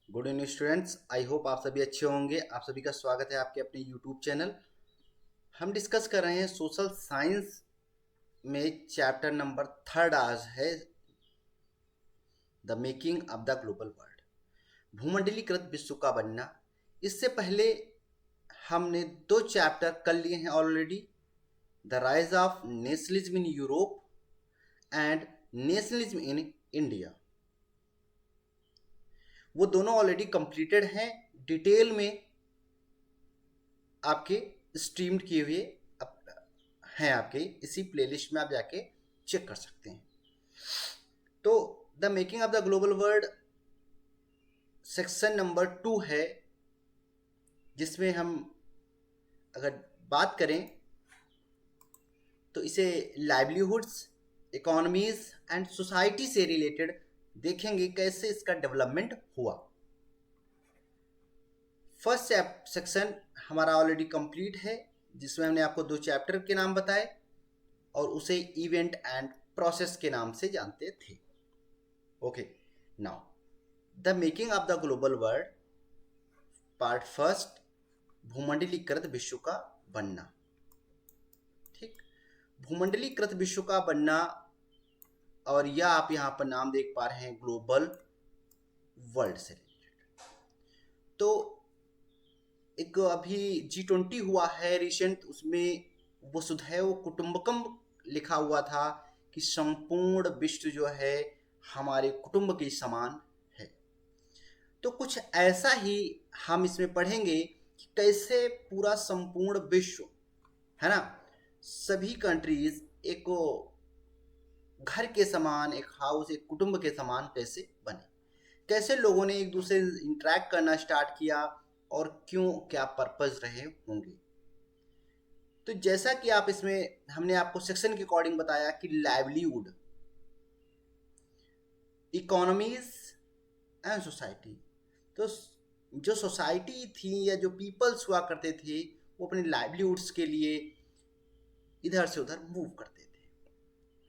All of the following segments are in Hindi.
Good evening students. I hope आप सभी अच्छे होंगे। आप सभी का स्वागत है आपके अपने यूट्यूब चैनल। हम डिस्कस कर रहे हैं सोशल साइंस में चैप्टर नंबर थर्ड आज है the making of the global world, भूमंडलीकृत विश्व का बनना। इससे पहले हमने दो चैप्टर कर लिए हैं already, the rise of nationalism in Europe and nationalism in India. वो दोनों ऑलरेडी कंप्लीटेड हैं, डिटेल में आपके स्ट्रीम्ड किए हुए हैं, आपके इसी प्लेलिस्ट में आप जाके चेक कर सकते हैं। तो the making of the global world section number 2 है, जिसमें हम अगर बात करें तो इसे लाइवलीहुड्स, इकोनॉमीज एंड सोसाइटी से रिलेटेड देखेंगे, कैसे इसका डेवलपमेंट हुआ। फर्स्ट सेक्शन हमारा ऑलरेडी कंप्लीट है, जिसमें हमने आपको दो चैप्टर के नाम बताए और उसे इवेंट एंड प्रोसेस के नाम से जानते थे। Okay, now the making of the global world part first, भूमंडलीकृत विश्व का बनना। ठीक, भूमंडलीकृत विश्व का बनना, और यह आप यहाँ पर नाम देख पा रहे हैं ग्लोबल वर्ल्ड से रिलेटेड। तो एक अभी G20 हुआ है रिसेंट, उसमें वसुधैव कुटुंबकम लिखा हुआ था कि संपूर्ण विश्व जो है हमारे कुटुंब के समान है। तो कुछ ऐसा ही हम इसमें पढ़ेंगे कि कैसे पूरा संपूर्ण विश्व है ना, सभी कंट्रीज एक घर के समान, एक हाउस, एक कुटुंब के समान कैसे बने, कैसे लोगों ने एक दूसरे से इंटरेक्ट करना स्टार्ट किया और क्यों, क्या पर्पज रहे होंगे। तो जैसा कि आप इसमें हमने आपको सेक्शन के अकॉर्डिंग बताया कि लाइवलीहुड, इकोनॉमीज एंड सोसाइटी। तो जो सोसाइटी थी या जो पीपल्स हुआ करते थे, वो अपने लाइवलीहुड्स के लिए इधर से उधर मूव करते थे।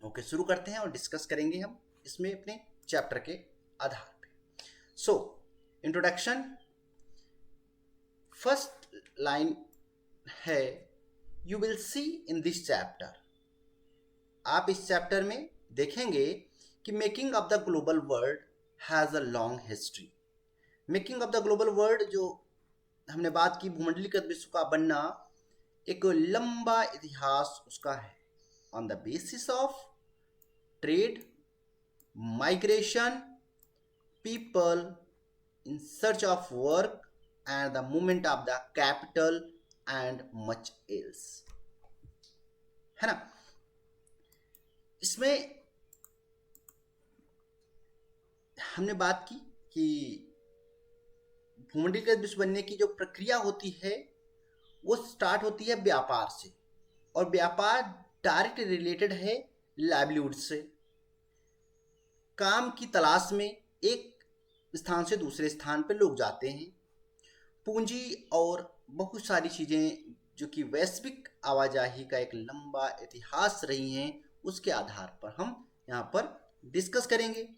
ओके, शुरू करते हैं और डिस्कस करेंगे हम इसमें अपने चैप्टर के आधार पे। सो इंट्रोडक्शन, फर्स्ट लाइन है you will see in this chapter. आप इस चैप्टर में देखेंगे कि making of the global world has a long history. Making of the global world जो हमने बात की, भूमंडलीकृत विश्व का बनना, एक लंबा इतिहास उसका है। On the basis of trade, migration, people in search of work and the movement of the capital and much else, है ना। इसमें हमने बात की कि भूमंडलीकृत विश्व बनने की जो प्रक्रिया होती है वो स्टार्ट होती है व्यापार से, और व्यापार डायरेक्ट रिलेटेड है लाइवलीहुड से। काम की तलाश में एक स्थान से दूसरे स्थान पर लोग जाते हैं। पूंजी और बहुत सारी चीज़ें जो कि वैश्विक आवाजाही का एक लंबा इतिहास रही हैं, उसके आधार पर हम यहाँ पर डिस्कस करेंगे।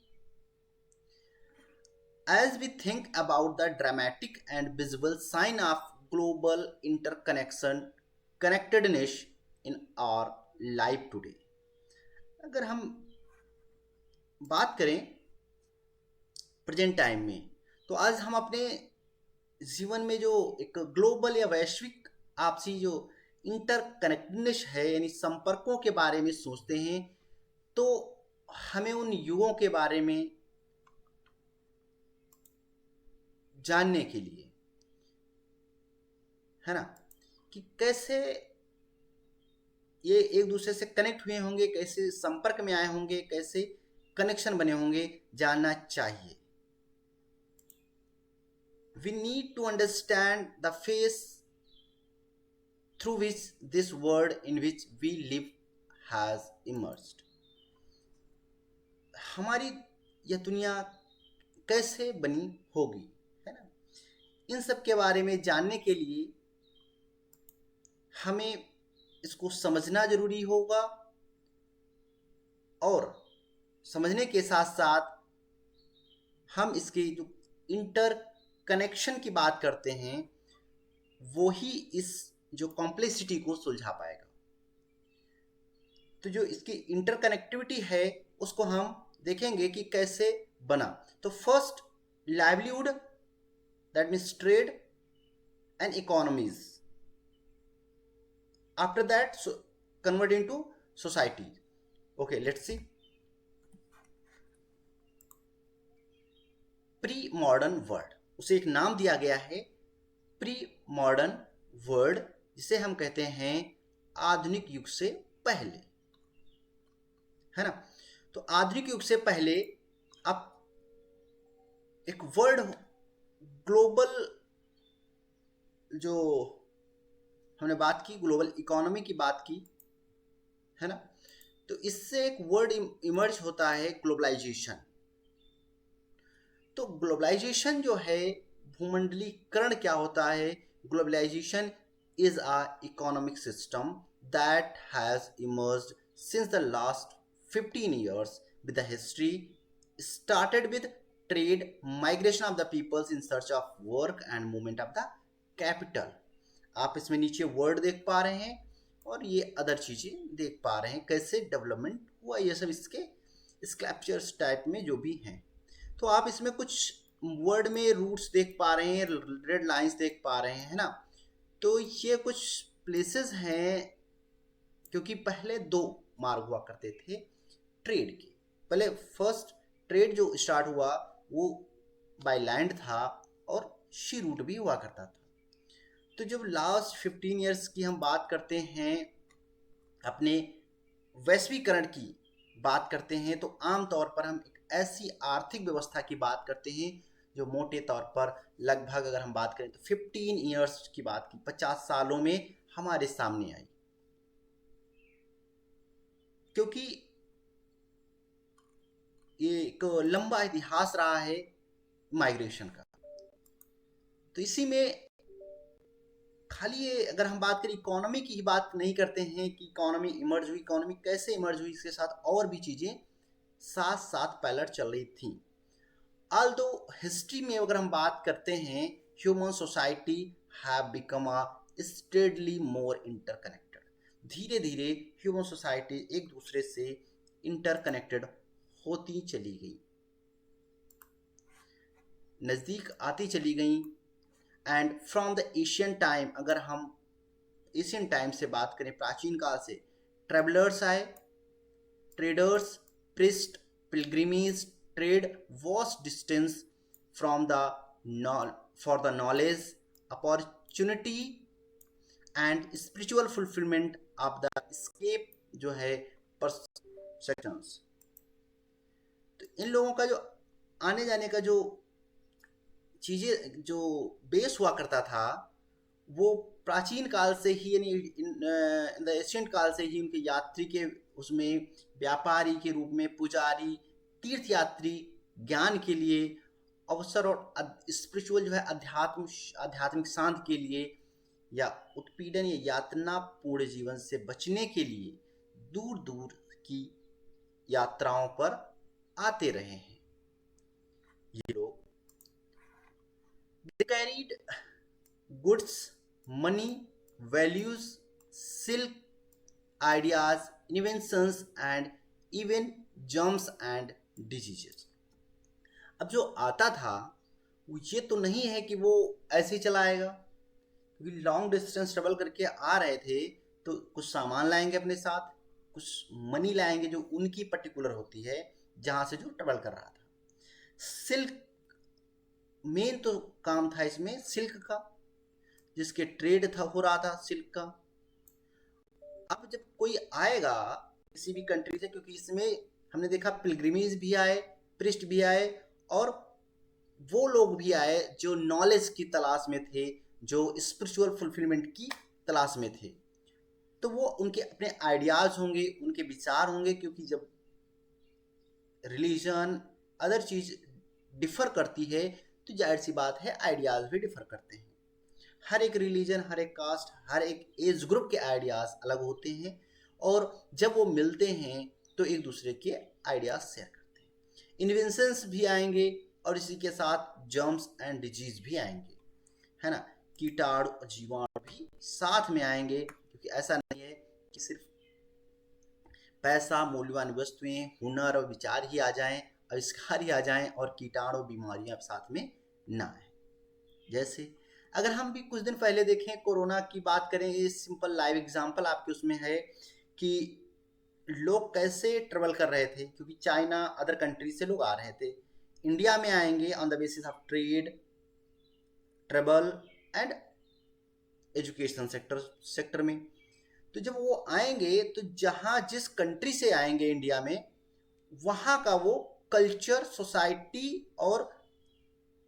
As we think about the dramatic and visible sign of global interconnection, connectedness in our life today, अगर हम बात करें प्रेजेंट टाइम में, तो आज हम अपने जीवन में जो एक ग्लोबल या वैश्विक आपसी जो इंटरकनेक्टेडनेस है, यानी संपर्कों के बारे में सोचते हैं, तो हमें उन युगों के बारे में जानने के लिए, है ना, कि कैसे ये एक दूसरे से कनेक्ट हुए होंगे, कैसे संपर्क में आए होंगे, कैसे कनेक्शन बने होंगे, जानना चाहिए। We need to understand the phase through which this world in which we live has emerged. हमारी यह दुनिया कैसे बनी होगी, है ना। इन सब के बारे में जानने के लिए हमें इसको समझना जरूरी होगा, और समझने के साथ साथ हम इसकी जो इंटर कनेक्शन की बात करते हैं वो ही इस जो कॉम्प्लेक्सिटी को सुलझा पाएगा। तो जो इसकी इंटरकनेक्टिविटी है उसको हम देखेंगे कि कैसे बना। तो first livelihood, that means trade and economies, after that convert into society. Okay, let's see. Pre modern world, उसे एक नाम दिया गया है प्री मॉडर्न वर्ल्ड, जिसे हम कहते हैं आधुनिक युग से पहले, है ना। तो आधुनिक युग से पहले आप एक वर्ल्ड ग्लोबल, जो हमने बात की ग्लोबल इकोनॉमी की बात की, है ना। तो इससे एक वर्ड इमर्ज होता है ग्लोबलाइजेशन। तो ग्लोबलाइजेशन जो है, भूमंडलीकरण क्या होता है? Globalisation is a economic system that has emerged since the last 15 years with the history started with trade, migration of the peoples in search of work and movement of the capital। आप इसमें नीचे वर्ड देख पा रहे हैं और ये अदर चीजें देख पा रहे हैं, कैसे डेवलपमेंट हुआ, ये सब इसके स्क्रैप्चर्स टाइप में जो भी हैं। तो आप इसमें कुछ वर्ड में रूट्स देख पा रहे हैं, रेड लाइंस देख पा रहे हैं, है ना। तो ये कुछ प्लेसेस हैं, क्योंकि पहले दो मार्ग हुआ करते थे ट्रेड के। पहले फर्स्ट ट्रेड जो स्टार्ट हुआ वो बाय लैंड था और सी रूट भी हुआ करता था। तो जब लास्ट 15 years की हम बात करते हैं, अपने वैश्वीकरण की बात करते हैं, तो आमतौर पर हम एक ऐसी आर्थिक व्यवस्था की बात करते हैं जो मोटे तौर पर लगभग, अगर हम बात करें तो 15 years की बात की, 50 सालों में हमारे सामने आई। क्योंकि ये एक लंबा इतिहास रहा है माइग्रेशन का। तो इसी में खाली ये, अगर हम बात करें इकोनॉमी की ही बात नहीं करते हैं कि इकोनॉमी इमर्ज हुई, इकोनॉमी कैसे इमर्ज हुई, इसके साथ और भी चीजें साथ साथ पैरेलल चल रही थी। ऑल्दो हिस्ट्री में अगर हम बात करते हैं, human society have become a steadily more interconnected. धीरे धीरे ह्यूमन सोसाइटी एक दूसरे से इंटरकनेक्टेड होती चली गई, नज़दीक आती चली गई। And from the Asian time, अगर हम एशियन टाइम से बात करें, प्राचीन काल से ट्रेवलर्स आए, traders, priest, pilgrimage, trade vast distance from the for the knowledge, opportunity and spiritual fulfilment of the scape, जो है परसेप्शंस। तो इन लोगों का जो आने जाने का जो चीज़ें जो बेस हुआ करता था, वो प्राचीन काल से ही, यानी इन द एशियंट काल से ही उनके यात्री के उसमें व्यापारी के रूप में, पुजारी, तीर्थयात्री ज्ञान के लिए, अवसर और स्पिरिचुअल जो है आध्यात्मिक शांति के लिए, या उत्पीड़न या यातना पूर्ण जीवन से बचने के लिए दूर दूर की यात्राओं पर आते रहे हैं ये लोग। They carried goods, money, values, silk, ideas, inventions and even germs and diseases। अब जो आता था वो ये तो नहीं है कि वो ऐसे ही चला आएगा, क्योंकि लॉन्ग डिस्टेंस ट्रेवल करके आ रहे थे, तो कुछ सामान लाएंगे अपने साथ, कुछ मनी लाएंगे जो उनकी पर्टिकुलर होती है जहाँ से जो ट्रेवल कर रहा था। सिल्क मेन तो काम था इसमें सिल्क का, जिसके ट्रेड था हो रहा था सिल्क का। अब जब कोई आएगा किसी भी कंट्री से, क्योंकि इसमें हमने देखा पिलग्रिमेज भी आए, प्रिस्ट भी आए, और वो लोग भी आए जो नॉलेज की तलाश में थे, जो स्पिरिचुअल फुलफिलमेंट की तलाश में थे। तो वो उनके अपने आइडियाज होंगे, उनके विचार होंगे, क्योंकि जब रिलीजन अदर चीज डिफर करती है तो जाहिर सी बात है आइडियाज भी डिफर करते हैं। हर एक रिलीजन, हर एक कास्ट, हर एक एज ग्रुप के आइडियाज अलग होते हैं, और जब वो मिलते हैं तो एक दूसरे के आइडियाज शेयर करते हैं। इन्वेंशंस भी आएंगे, और इसी के साथ जर्म्स एंड डिजीज भी आएंगे, है ना, कीटाणु और जीवाणु भी साथ में आएंगे, क्योंकि ऐसा नहीं है कि सिर्फ पैसा, मूल्यवान वस्तुएं, हुनर और विचार ही आ जाएं, आविष्कार ही आ जाएं और कीटाणु बीमारियां साथ में ना आए। जैसे अगर हम भी कुछ दिन पहले देखें, कोरोना की बात करें, ये सिंपल लाइव एग्जांपल आपके उसमें है कि लोग कैसे ट्रेवल कर रहे थे, क्योंकि चाइना अदर कंट्री से लोग आ रहे थे, इंडिया में आएंगे on the basis of trade, travel and education sector में। तो जब वो आएंगे तो जहाँ जिस कंट्री से आएंगे इंडिया में, वहाँ का वो कल्चर, सोसाइटी और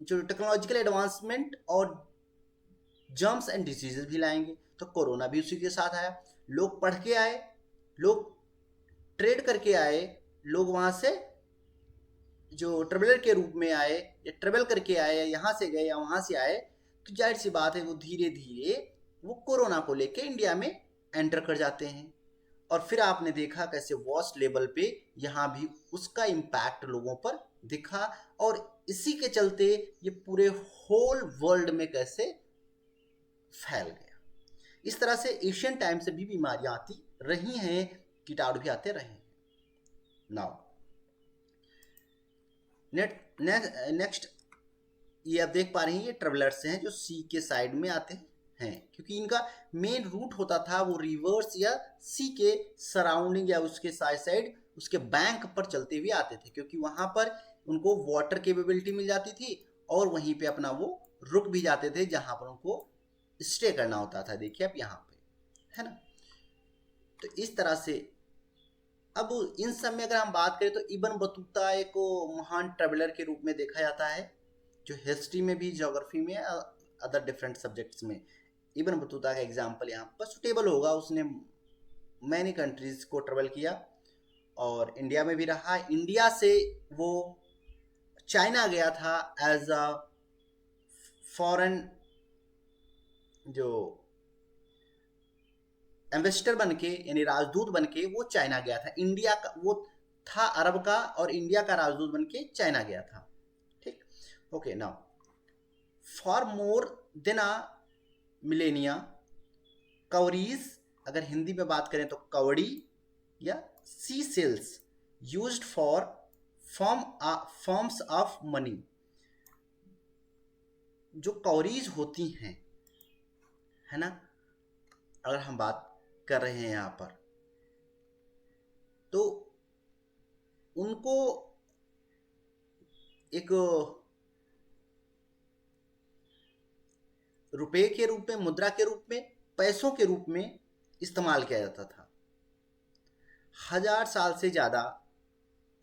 जो टेक्नोलॉजिकल एडवांसमेंट और जर्म्स एंड डिजीजेस भी लाएंगे। तो कोरोना भी उसी के साथ आया। लोग पढ़ के आए, लोग ट्रेड करके आए, लोग वहाँ से जो ट्रेवलर के रूप में आए या ट्रेवल करके आए, या यहाँ से गए या वहाँ से आए, तो जाहिर सी बात है वो धीरे धीरे वो कोरोना को लेके इंडिया में एंटर कर जाते हैं। और फिर आपने देखा कैसे वॉस्ट लेवल पे यहाँ भी उसका इम्पैक्ट लोगों पर दिखा, और इसी के चलते ये पूरे होल वर्ल्ड में कैसे फैल गया। इस तरह से एशियन टाइम से भी बीमारियां आती रही हैं, कीटाणु भी आते रहे हैं। नाउ नेक्स्ट ये आप देख पा रहे हैं, ये ट्रेवलर्स हैं जो सी के साइड में आते हैं, क्योंकि इनका मेन रूट होता था वो रिवर्स या सी के सराउंडिंग या उसके साइड उसके बैंक पर चलते हुए आते थे, क्योंकि वहां पर उनको वाटर केपेबिलिटी मिल जाती थी और वहीं पे अपना वो रुक भी जाते थे जहां पर उनको स्टे करना होता था। देखिए आप यहाँ पे, है ना। तो इस तरह से अब इन सब में अगर हम बात करें तो इब्न बतूता एक महान ट्रेवलर के रूप में देखा जाता है, जो हिस्ट्री में भी, ज्योग्राफी में, अदर डिफरेंट सब्जेक्ट्स में इब्न बतूता का एग्जाम्पल यहाँ पर सुटेबल होगा। उसने मैनी कंट्रीज को ट्रेवल किया और इंडिया में भी रहा। इंडिया से वो चाइना गया था एज अ फॉरेन जो एम्बेसडर बन के, यानी राजदूत बन के वो चाइना गया था। इंडिया का वो था अरब का, और इंडिया का राजदूत बन के चाइना गया था। ठीक, okay. Now for more than a millennia, cowries, अगर हिंदी में बात करें तो कवड़ी या sea shells used for forms of money, जो कवरीज होती हैं, है ना, अगर हम बात कर रहे हैं यहाँ पर, तो उनको एक रुपए के रूप में, मुद्रा के रूप में, पैसों के रूप में इस्तेमाल किया जाता था। 1000 साल से ज़्यादा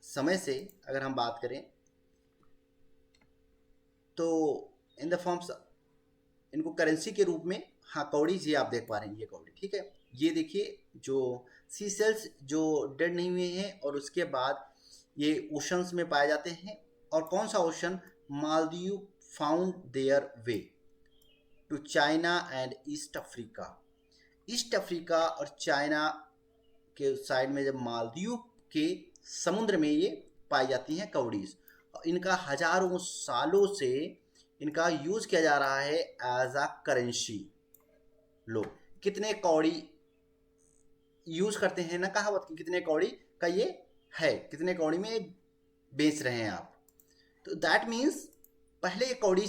समय से अगर हम बात करें तो इन द फॉर्म्स, इनको करेंसी के रूप में, हाँ कौड़ी जी आप देख पा रहे हैं, ये कौड़ी, ठीक है। ये देखिए जो सी सेल्स जो डेड नहीं हुए हैं, और उसके बाद ये ओशंस में पाए जाते हैं। और कौन सा ocean? Maldives found their way to China and east Africa. East Africa और चाइना के साइड में जब मालदीव के समुद्र में ये पाई जाती हैं कौड़ीज, इनका हजारों सालों से इनका यूज किया जा रहा है एज अ करेंसी। लोग कितने कौड़ी यूज करते हैं ना, कहावत की कितने कौड़ी का ये है, कितने कौड़ी में बेच रहे हैं आप। तो दैट मीन्स पहले ये कौड़ी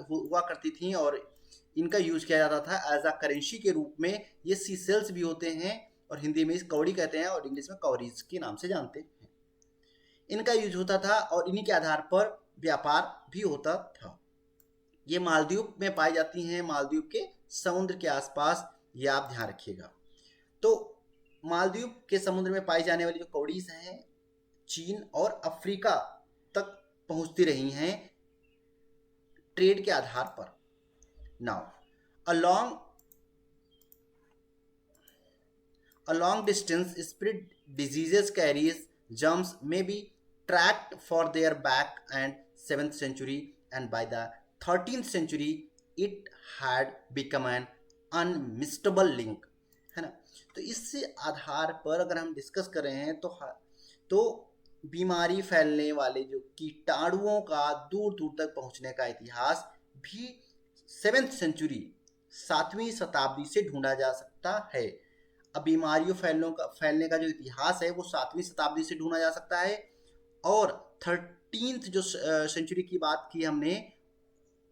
हुआ करती थी और इनका यूज किया जाता था एज अ करेंसी के रूप में। ये सी सेल्स भी होते हैं और हिंदी में इस कौड़ी कहते हैं और इंग्लिश में कौरीज के नाम से जानते हैं। इनका यूज होता था और इन्हीं के आधार पर व्यापार भी होता था। ये मालदीव में पाई जाती हैं, मालदीव के समुद्र के आसपास, ये आप ध्यान रखिएगा। तो मालदीव के समुद्र में पाई जाने वाली जो कौड़ीज हैं, चीन और अफ्रीका तक पहुंचती रही हैं ट्रेड के आधार पर। Now a long distance spread diseases carries germs may be tracked for their back and 7th century, and by the 13th century it had become an unmissable link, है ना। तो इस आधार पर अगर हम डिस्कस कर रहे हैं तो बीमारी फैलने वाले जो कीटाणुओं का दूर दूर तक पहुंचने का इतिहास भी 7th सेंचुरी 7वीं शताब्दी से ढूंढा जा सकता है। अब बीमारियों फैलने का जो इतिहास है वो 7वीं शताब्दी से ढूंढा जा सकता है, और 13th जो सेंचुरी की बात की हमने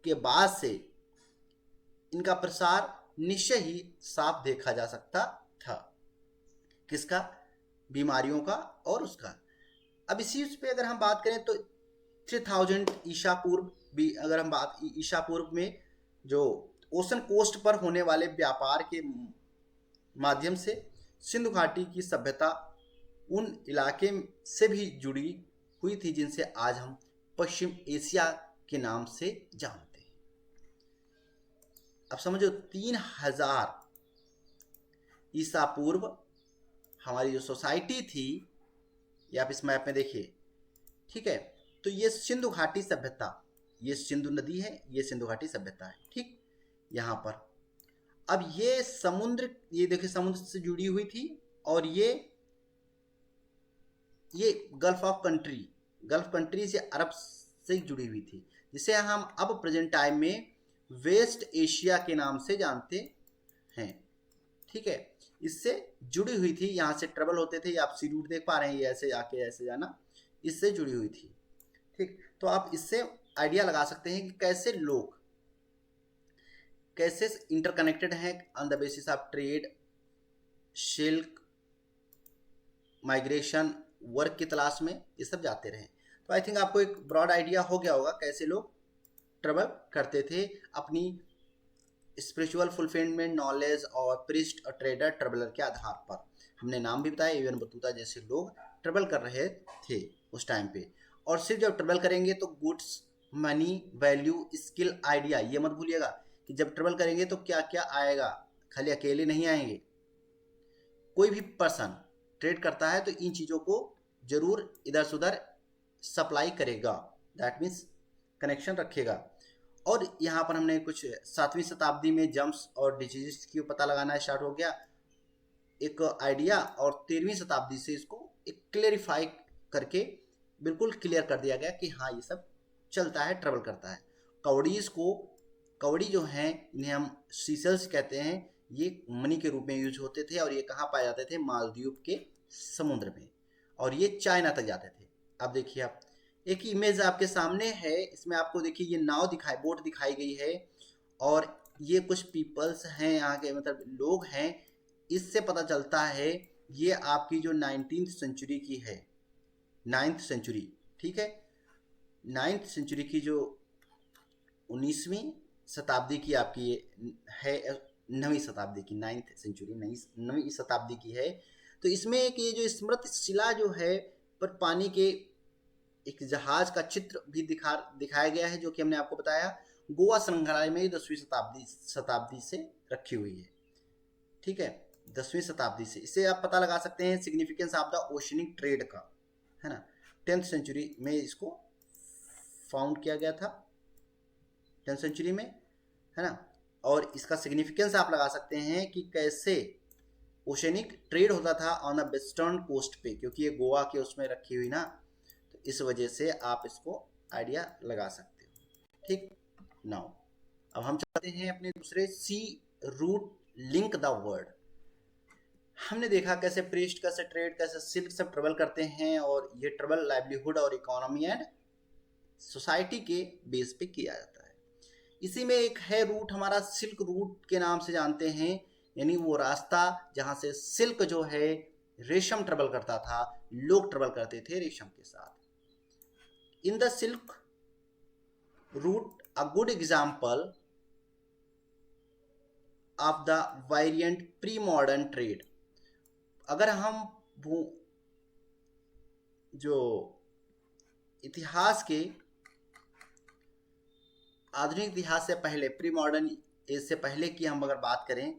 के बाद से इनका प्रसार निश्चय ही साफ देखा जा सकता था। किसका? बीमारियों का और उसका। अब इसी पे अगर हम बात करें तो 3000 ईसा पूर्व भी, अगर हम बात ईसा पूर्व में जो ओशन कोस्ट पर होने वाले व्यापार के माध्यम से सिंधु घाटी की सभ्यता उन इलाके से भी जुड़ी हुई थी जिनसे आज हम पश्चिम एशिया के नाम से जानते हैं। अब समझो 3000 ईसा पूर्व हमारी जो सोसाइटी थी, ये आप इस मैप में देखिए, ठीक है, तो ये सिंधु घाटी सभ्यता, ये सिंधु नदी है, ये सिंधु घाटी सभ्यता है, ठीक, यहाँ पर। अब ये समुद्र, ये देखिए समुद्र से जुड़ी हुई थी, और ये gulf of country, gulf country से अरब से जुड़ी हुई थी, जिसे हम अब प्रेजेंट टाइम में वेस्ट एशिया के नाम से जानते हैं, ठीक है। इससे जुड़ी हुई थी, यहाँ से ट्रेवल होते थे, आप सी रूट देख पा रहे हैं, ये ऐसे जाके ऐसे जाना, इससे जुड़ी हुई थी, ठीक। तो आप इससे आइडिया लगा सकते हैं कि कैसे लोग कैसे इंटरकनेक्टेड हैं on the basis of trade, silk, migration, work की तलाश में ये सब जाते रहे। तो आई थिंक आपको एक ब्रॉड आइडिया हो गया होगा कैसे लोग ट्रेवल करते थे अपनी स्पिरिचुअल फुलफिलमेंट, नॉलेज और प्रिस्ट और ट्रेडर ट्रेवलर के आधार पर। हमने नाम भी बताया, इवन बतूता जैसे लोग ट्रेवल कर रहे थे उस टाइम पे। और सिर्फ जब ट्रेवल करेंगे तो goods, money, value, skill, idea, ये मत भूलिएगा कि जब ट्रेवल करेंगे तो क्या क्या आएगा, खाली अकेले नहीं आएंगे। कोई भी पर्सन ट्रेड करता है तो इन चीज़ों को जरूर इधर से उधर सप्लाई करेगा, दैट मीन्स कनेक्शन रखेगा। और यहाँ पर हमने कुछ 7वीं शताब्दी में जम्स और डिजीज की पता लगाना स्टार्ट हो गया, एक आइडिया, और 13वीं शताब्दी से इसको एक क्लेरिफाई करके बिल्कुल क्लियर कर दिया गया कि हाँ ये सब चलता है, ट्रेवल करता है। कवड़ी जो हैं इन्हें हम सीसेल्स कहते हैं, ये मनी के रूप में यूज होते थे, और ये कहाँ पाए जाते थे? मालदीव के समुद्र में, और ये चाइना तक जाते थे। अब देखिए, आप एक इमेज आपके सामने है, इसमें आपको देखिए ये नाव दिखाई, बोट दिखाई गई है, और ये कुछ पीपल्स हैं यहाँ के, मतलब लोग हैं। इससे पता चलता है ये आपकी जो 19th सेंचुरी की है, 9th सेंचुरी, ठीक है, 9th सेंचुरी की जो 19वीं शताब्दी की आपकी है, 9वीं शताब्दी की, 9th सेंचुरी 9वीं शताब्दी की है। तो इसमें एक ये जो स्मृति शिला जो है पर पानी के एक जहाज का चित्र भी दिखाया गया है, जो कि हमने आपको बताया गोवा संग्रहालय में 10वीं शताब्दी से रखी हुई है, ठीक है, 10वीं शताब्दी से। इससे आप पता लगा सकते हैं significance of the oceanic trade का, है ना। 10th सेंचुरी में इसको फाउंड किया गया था, 10th सेंचुरी में, है ना। और इसका सिग्निफिकेंस आप लगा सकते हैं कि कैसे ओशनिक ट्रेड होता था ऑन द वेस्टर्न कोस्ट पे, क्योंकि ये गोवा के उसमें रखी हुई ना, तो इस वजह से आप इसको आइडिया लगा सकते हो, ठीक। नाउ अब हम चलते हैं अपने दूसरे सी रूट लिंक द वर्ड। हमने देखा कैसे प्रीस्ट, कैसे ट्रेड, कैसे सिल्क सब ट्रेवल करते हैं, और ये ट्रेवल लाइवलीहुड और इकोनॉमी एंड सोसाइटी के बेस पे किया जाता है। इसी में एक है रूट हमारा सिल्क रूट के नाम से जानते हैं, यानी वो रास्ता जहां से सिल्क जो है रेशम ट्रेवल करता था, लोग ट्रेवल करते थे रेशम के साथ। In the silk route a good example of the variant pre modern trade. अगर हम जो इतिहास के आधुनिक इतिहास से पहले, प्री मॉडर्न एज से पहले की हम अगर बात करें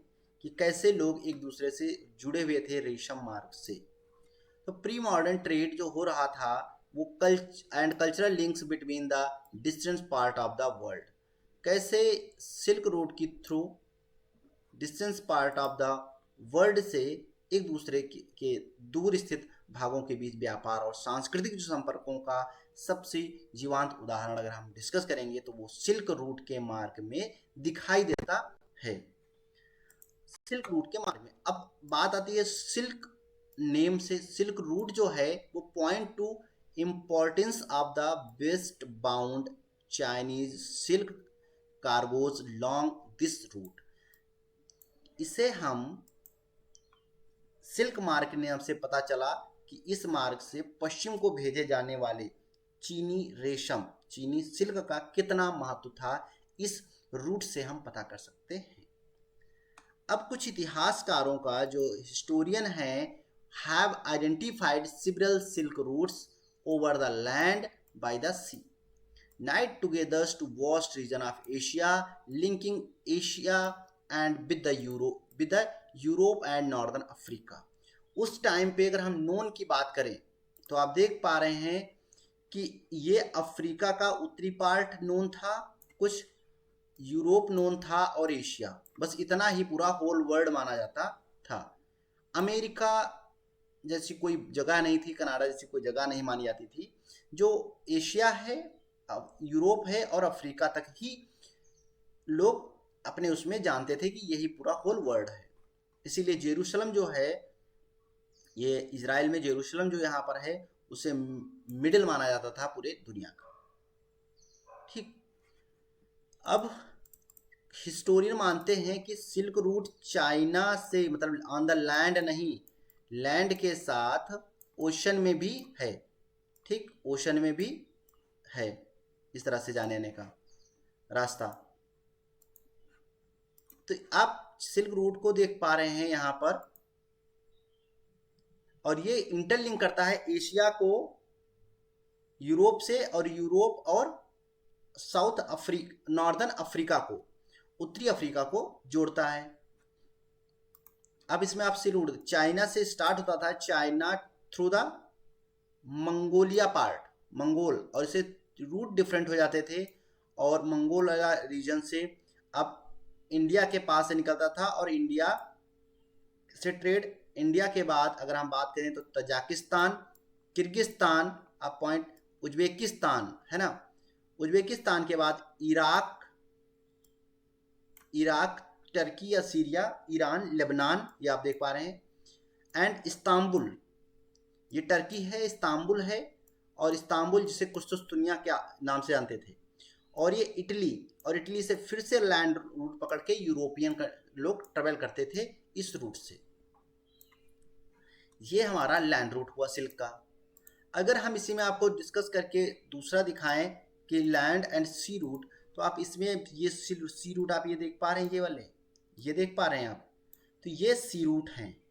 कि कैसे लोग एक दूसरे से जुड़े हुए थे रेशम मार्ग से, तो प्री मॉडर्न ट्रेड जो हो रहा था वो cultural links between the distant part of the world, कैसे सिल्क रूट की through distance part of the world से एक दूसरे के दूर स्थित भागों के बीच व्यापार और सांस्कृतिक जो संपर्कों का सबसे जीवंत उदाहरण अगर हम डिस्कस करेंगे तो वो सिल्क रूट के मार्ग में दिखाई देता है। सिल्क रूट के मार्ग में अब बात आती है सिल्क नेम से। सिल्क रूट जो है वो point to importance of the west bound Chinese silk cargoes long this route. इसे हम सिल्क मार्ग के नाम से पता चला कि इस मार्ग से पश्चिम को भेजे जाने वाले चीनी रेशम, चीनी सिल्क का कितना महत्व था, इस रूट से हम पता कर सकते हैं। अब कुछ इतिहासकारों का जो हिस्टोरियन हैं have identified several silk routes over the land by the sea knit together to vast region of Asia linking Asia and with the Europe and northern Africa. उस टाइम पे अगर हम नोन की बात करें तो आप देख पा रहे हैं कि ये अफ्रीका का उत्तरी पार्ट नोन था, कुछ यूरोप नोन था और एशिया, बस इतना ही पूरा होल वर्ल्ड माना जाता था। अमेरिका जैसी कोई जगह नहीं थी, कनाडा जैसी कोई जगह नहीं मानी जाती थी। जो एशिया है, यूरोप है और अफ्रीका तक ही लोग अपने उसमें जानते थे कि यही पूरा होल वर्ल्ड है। इसीलिए जेरूशलम जो है, ये इजराइल में जेरूशलम जो यहाँ पर है, उसे मिडिल माना जाता था पूरे दुनिया का। ठीक, अब हिस्टोरियन मानते हैं कि सिल्क रूट चाइना से, मतलब ऑन द लैंड नहीं, लैंड के साथ ओशन में भी है। ठीक, ओशन में भी है इस तरह से जाने आने का रास्ता। तो आप सिल्क रूट को देख पा रहे हैं यहाँ पर, और ये इंटरलिंक करता है एशिया को यूरोप से, और यूरोप और साउथ अफ्रीका, नॉर्दर्न अफ्रीका को, उत्तरी अफ्रीका को जोड़ता है। अब इसमें आप सिल्क रूट चाइना से स्टार्ट होता था, China through the Mongolia part, Mongol, और इसे रूट डिफरेंट हो जाते थे, और मंगोल रीजन से अब इंडिया के पास से निकलता था, और इंडिया से ट्रेड, इंडिया के बाद अगर हम बात करें तो तजाकिस्तान, किर्गिस्तान, अब पॉइंट उज्बेकिस्तान है ना, उज्बेकिस्तान के बाद इराक, टर्की या सीरिया, ईरान, लेबनान, ये आप देख पा रहे हैं, एंड इस्तांबुल, ये टर्की है, इस्तांबुल है, और इस्तांबुल जिसे कुस्तुनतुनिया के नाम से जानते थे, और ये इटली, और इटली से फिर से लैंड रूट पकड़ के यूरोपियन लोग ट्रेवल करते थे इस रूट से। ये हमारा लैंड रूट हुआ सिल्क का। अगर हम इसी में आपको डिस्कस करके दूसरा दिखाएं कि लैंड एंड सी रूट, तो आप इसमें ये सी रूट आप ये देख पा रहे हैं, ये वाले, ये देख पा रहे हैं आप, तो ये सी रूट हैं,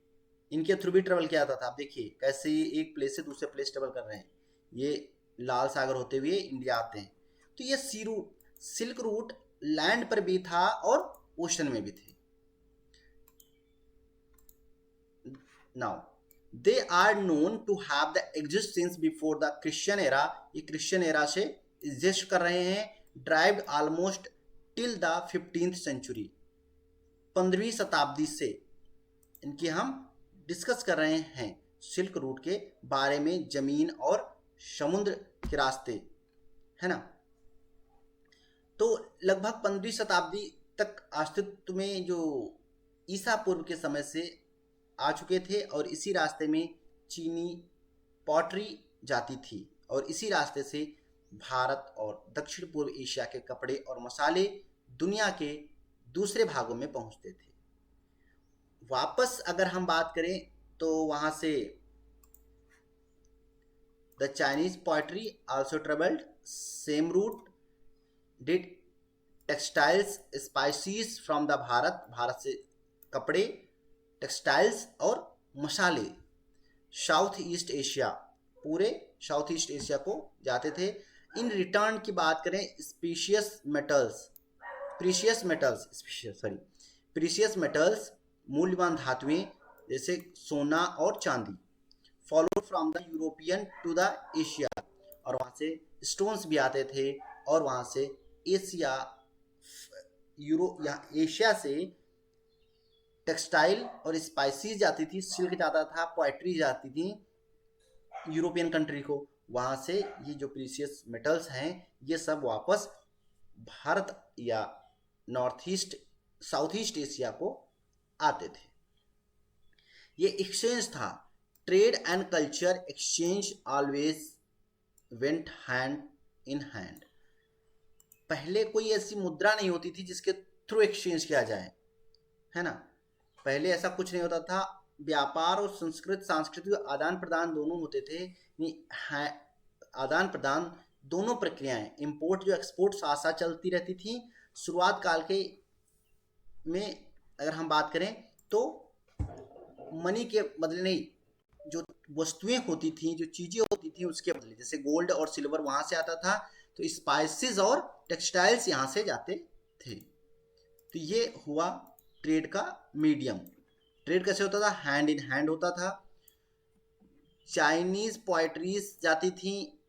इनके थ्रू भी ट्रेवल किया जाता था। आप देखिए कैसे ये एक प्लेस से दूसरे प्लेस ट्रेवल कर रहे हैं, ये लाल सागर होते हुए इंडिया आते हैं। तो ये sea route, silk route land पर भी था और ओशन में भी थे। Now they are known to have the existence before the Christian era, ये क्रिश्चियन एरा से एग्जिस्ट कर रहे हैं, thrived almost till the 15th century, 15वीं शताब्दी से इनकी हम डिस्कस कर रहे हैं सिल्क रूट के बारे में, जमीन और समुद्र के रास्ते, है ना। तो लगभग 15वीं शताब्दी तक अस्तित्व में जो ईसा पूर्व के समय से आ चुके थे, और इसी रास्ते में चीनी पॉटरी जाती थी, और इसी रास्ते से भारत और दक्षिण पूर्व एशिया के कपड़े और मसाले दुनिया के दूसरे भागों में पहुंचते थे। वापस अगर हम बात करें तो वहां से the Chinese poetry also travelled same route, did textiles spices from the Bharat, Bharat से कपड़े, टेक्सटाइल्स और मसाले साउथ ईस्ट एशिया, पूरे साउथ ईस्ट एशिया को जाते थे। इन रिटर्न की बात करें, प्रीशियस मेटल्स, मूल्यवान धातुएं जैसे सोना और चांदी, follow from the European to the Asia, और वहाँ से स्टोन्स भी आते थे, और वहाँ से एशिया, एशिया से टेक्सटाइल और स्पाइसीज जाती थी, सिल्क जाता था, पोएट्री जाती थी, यूरोपियन कंट्री को, वहाँ से ये जो प्रीशियस मेटल्स हैं ये सब वापस भारत या north east south east Asia को आते थे। ये एक्सचेंज था। Trade and culture exchange always went hand in hand. पहले कोई ऐसी मुद्रा नहीं होती थी जिसके थ्रू एक्सचेंज किया जाए, है ना। पहले ऐसा कुछ नहीं होता था। व्यापार और सांस्कृतिक आदान प्रदान दोनों होते थे। आदान प्रदान दोनों प्रक्रियाएं, इंपोर्ट जो एक्सपोर्ट साथ साथ चलती रहती थी। शुरुआत काल के में अगर हम बात करें तो मनी के बदले नहीं, जो वस्तुएं होती थी, जो चीजें होती थी उसके बदले, जैसे गोल्ड और सिल्वर वहां से आता था तो स्पाइसेस और टेक्सटाइल्स यहां से जाते थे। तो ये हुआ ट्रेड का मीडियम। ट्रेड कैसे होता था? हैंड इन हैंड होता था। चाइनीज पोएट्रीज जाती थी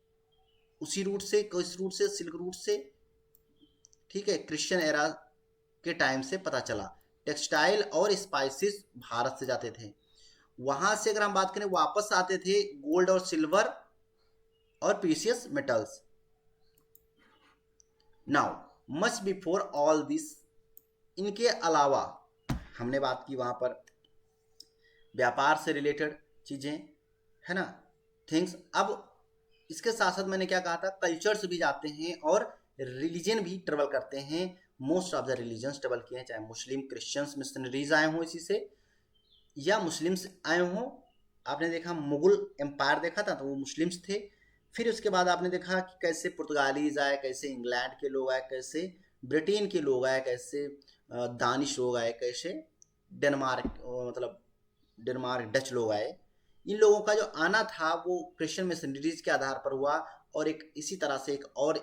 उसी रूट से, किस रूट से? सिल्क रूट से, ठीक है। क्रिश्चियन एरा के टाइम से पता चला। टेक्सटाइल और स्पाइसेस भारत से जाते थे। वहां से अगर हम बात करें वापस आते थे गोल्ड और सिल्वर और precious metals. Now much before all this, इनके अलावा हमने बात की वहां पर व्यापार से रिलेटेड चीजें, है ना, थिंग्स। अब इसके साथ साथ मैंने क्या कहा था, कल्चर्स भी जाते हैं और रिलीजन भी ट्रेवल करते हैं। Most of the religions travel किए हैं, चाहे मुस्लिम क्रिश्चियंस मिशनरीज आए हों इसी से या मुस्लिम्स आए हों। आपने देखा मुगल एम्पायर देखा था तो वो मुस्लिम्स थे। फिर उसके बाद आपने देखा कि कैसे पुर्तगालीज आए, कैसे इंग्लैंड के लोग आए, कैसे ब्रिटेन के लोग आए, कैसे दानिश लोग आए, कैसे डेनमार्क डच लोग आए। इन लोगों का जो आना था वो क्रिश्चियन मिशनरीज के आधार पर हुआ। और एक इसी तरह से एक और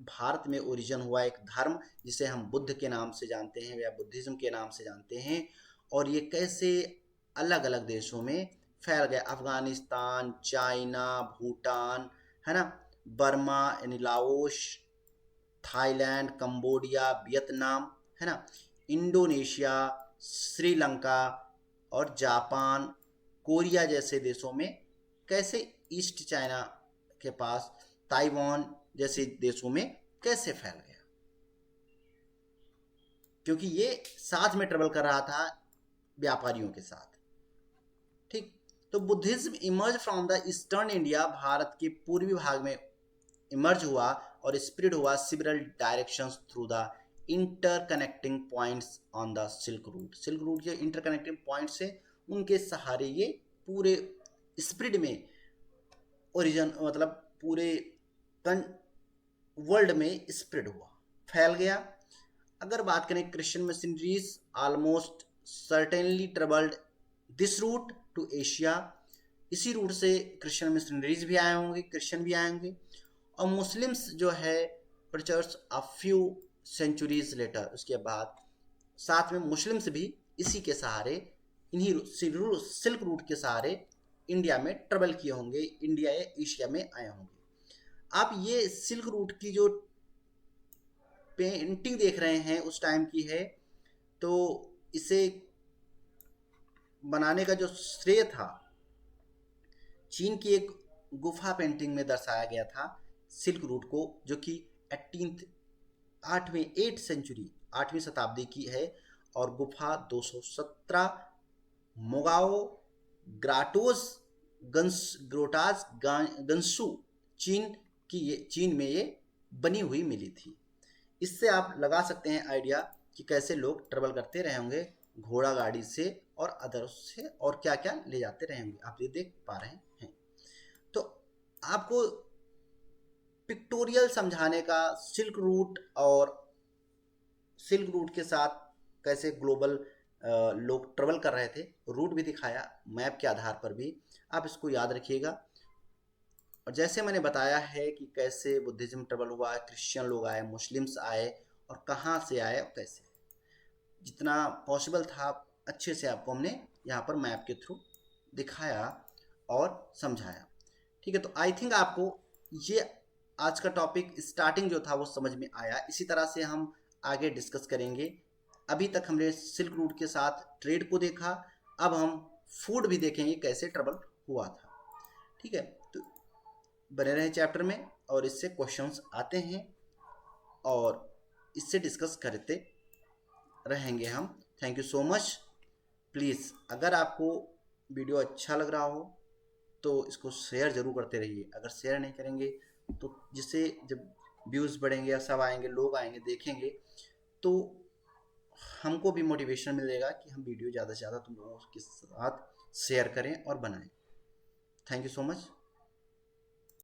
भारत में ओरिजिन हुआ एक धर्म जिसे हम बुद्ध के नाम से जानते हैं या बुद्धिज्म के नाम से जानते हैं। और ये कैसे अलग अलग देशों में फैल गया, अफगानिस्तान, चाइना, भूटान, है ना, बर्मा यानी लाओस, थाईलैंड, कंबोडिया, वियतनाम, है ना, इंडोनेशिया, श्रीलंका और जापान, कोरिया जैसे देशों में कैसे ईस्ट चाइना के पास ताइवान जैसे देशों में कैसे फैल गया, क्योंकि ये साथ में ट्रेवल कर रहा था व्यापारियों के साथ। ठीक, तो Buddhism emerge from the eastern India, Bharat के पूर्वी भाग में इमर्ज हुआ और स्प्रेड हुआ several directions through the interconnecting points on the silk route. Silk root के इंटरकनेक्टिंग पॉइंट्स से उनके सहारे ये पूरे स्प्रेड में ओरिजिन मतलब पूरे वर्ल्ड में स्प्रेड हुआ, फैल गया। अगर बात करें Christian missionaries almost certainly travelled this route to Asia. इसी रूट से क्रिश्चियन मिशनरीज भी आए होंगे, क्रिश्चियन भी आए होंगे। और मुस्लिम्स जो है परचर्स अ फ्यू सेंचुरीज लेटर, उसके बाद साथ में मुस्लिम्स भी इसी के सहारे, इन्हीं सिल्क रूट के सहारे इंडिया में ट्रेवल किए होंगे, इंडिया या एशिया में आए होंगे। आप ये सिल्क रूट की जो पेंटिंग देख रहे हैं उस टाइम की है, तो इसे बनाने का जो श्रेय था चीन की एक गुफा पेंटिंग में दर्शाया गया था सिल्क रूट को, जो कि 8वीं सेंचुरी 8वीं शताब्दी की है। और गुफा 217 मोगाओ ग्राटोस ग्रोटास गंसू चीन में ये बनी हुई मिली थी। इससे आप लगा सकते हैं आइडिया कि कैसे लोग ट्रेवल करते रहे होंगे घोड़ा गाड़ी से और अदर से, और क्या क्या ले जाते रहे होंगे, आप ये देख पा रहे हैं। तो आपको पिक्टोरियल समझाने का सिल्क रूट और सिल्क रूट के साथ कैसे ग्लोबल लोग ट्रेवल कर रहे थे, रूट भी दिखाया मैप के आधार पर भी, आप इसको याद रखिएगा। और जैसे मैंने बताया है कि कैसे बुद्धिज्म ट्रेवल हुआ, क्रिश्चियन लोग आए, मुस्लिम्स आए, और कहाँ से आए और कैसे, जितना पॉसिबल था अच्छे से आपको हमने यहाँ पर मैप के थ्रू दिखाया और समझाया। ठीक है, तो आई थिंक आपको ये आज का टॉपिक स्टार्टिंग जो था वो समझ में आया। इसी तरह से हम आगे डिस्कस करेंगे। अभी तक हमने सिल्क रूट के साथ ट्रेड को देखा, अब हम फूड भी देखेंगे कैसे ट्रेवल हुआ था। ठीक है, तो बने रहें चैप्टर में, और इससे क्वेश्चंस आते हैं और इससे डिस्कस करते रहेंगे हम। Thank you so much. Please अगर आपको वीडियो अच्छा लग रहा हो तो इसको शेयर ज़रूर करते रहिए। अगर शेयर नहीं करेंगे तो जिससे जब व्यूज़ बढ़ेंगे या सब आएंगे, लोग आएंगे, देखेंगे, तो हमको भी मोटिवेशन मिलेगा कि हम वीडियो ज़्यादा से ज़्यादा तुम लोगों के साथ शेयर करें और बनाएं। Thank you so much.